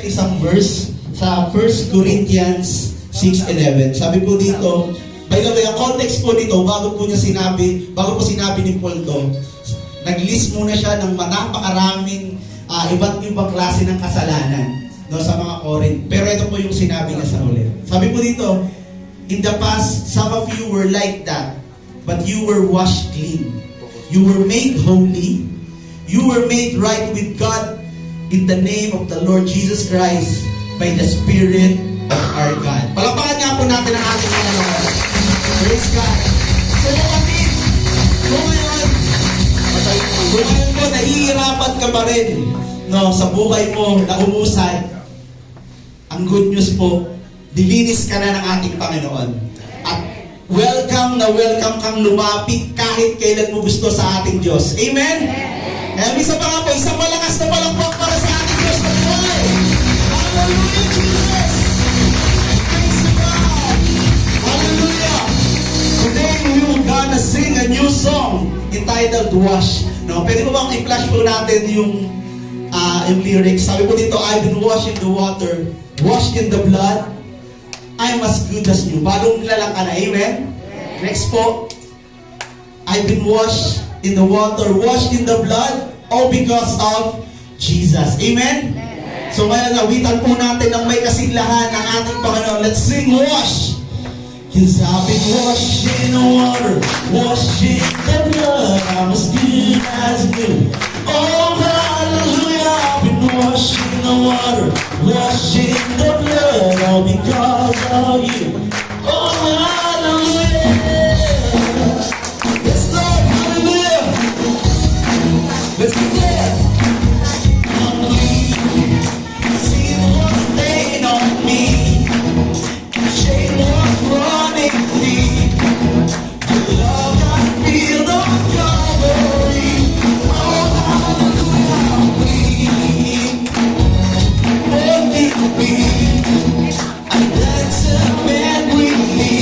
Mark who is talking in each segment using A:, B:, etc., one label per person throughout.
A: isang verse sa 1 Corinthians 6:11. Sabi po dito, by the way, ang context po nito, bago po sinabi ni Paul to, nag-list muna siya ng napakaraming iba't ibang klase ng kasalanan, no, sa mga Corinth. Pero ito po yung sinabi niya sa huli. Sabi po dito, in the past, some of you were like that, but you were washed clean. You were made holy. You were made right with God in the name of the Lord Jesus Christ by the Spirit of our God. Palakpakan nga po natin ang ating mga Lord. Praise God. So kapatid, kung ngayon po nahihirapan ka pa rin, no, sa buhay mo na umusad, ang good news po, dilinis ka na ng ating Panginoon. At welcome kang lumapit kahit kailan mo gusto sa ating Diyos. Amen? Kaya isa pa nga po, isang malakas na palakpak para sa ating Diyos na buhay. Hallelujah, Jesus! Praise God! Hallelujah! Today, we will gonna sing a new song entitled Wash. No, pwede mo bang i-flash po natin yung lyrics? Sabi po dito, I've been washed in the water, washed in the blood, I'm as good as new. Bagong nilalang ka na, amen? Next po, I've been washed in the water, washed in the blood, all because of Jesus. Amen? So ngayon, nawitan po natin ng may kasiglahan ng ating Panginoon. Let's sing Wash! Cause I've been washed in the water, washed in the blood, I'm as good as new. Oh, hallelujah, I've been washed in the water, washed in the blood, all because of you. Oh, hallelujah. Let's go, hallelujah. Let's declare. I'm clean. Sin was stained on me. Shame was running deep. Your love got filled on Calvary. Oh, hallelujah, I'm clean. Forgive me. I'm dancing man with me.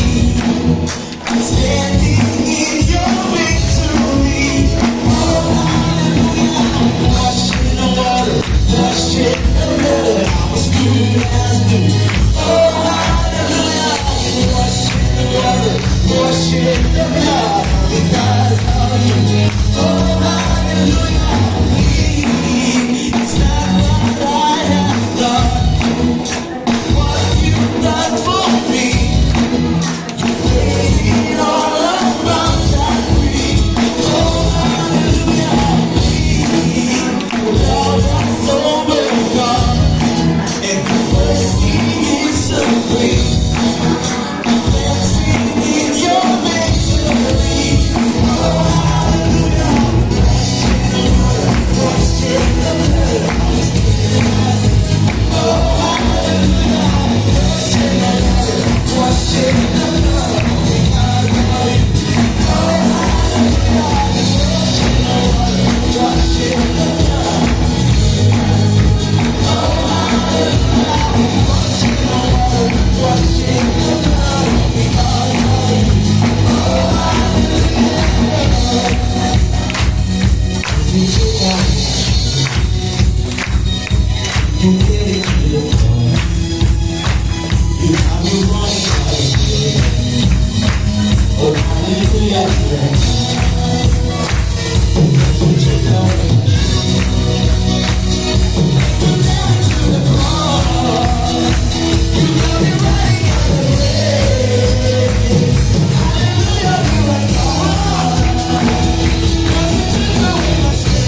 A: I'm standing in your victory. Oh, hallelujah, I'm washed in the water, washed in the blood. I was good as new. Oh, hallelujah, I'm washed in the water, washed in the blood. Because of you. Oh, hallelujah, I'm clean. It's not what I have done, what you've done for me. You paid it all around that tree. Oh, hallelujah, I'm clean. Love has overcome, and mercy is supreme. I'm dancing in your victory. Oh, hallelujah, I'm washed in the water, washed in the blood. Oh, hallelujah, I'm washed in the water, washed in the blood. Oh, hallelujah, I'm washed in the water, washed in the blood. Oh, hallelujah, I'm washed in the water, washed in the blood. Oh, hallelujah. You took on, you did it to the cross. You got me running out of here. Oh, hallelujah, you took on my to the cross. You got me running out of here. Hallelujah, you are God. You took away my sin.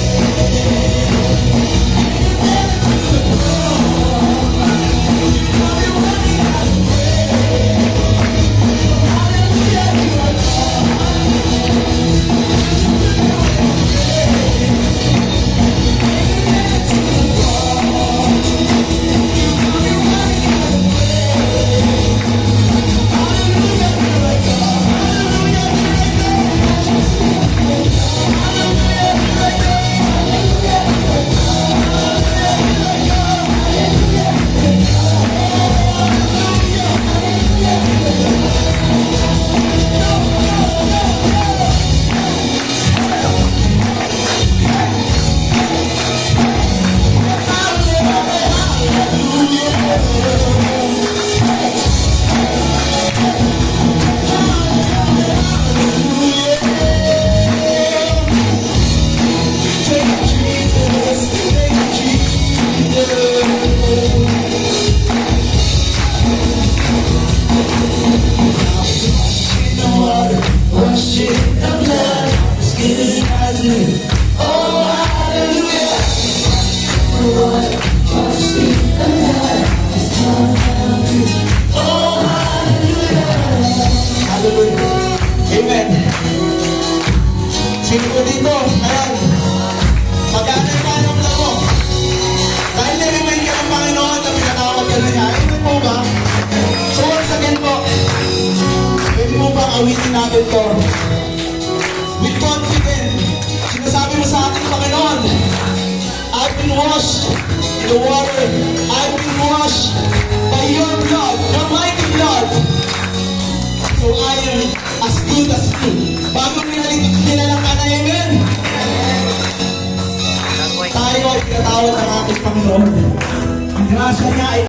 A: You nailed it to the cross. You got me running out of here. Hallelujah, you are God. Bible ko. With confidence, sinasabi mo sa akin, Panginoon, I've been washed in the water. I've been washed by your blood, the mighty blood. So I am as good as you. Bago nilalang ka na, amen? Tayo ay pinatawad ng ating Panginoon. Ang grasya niya ay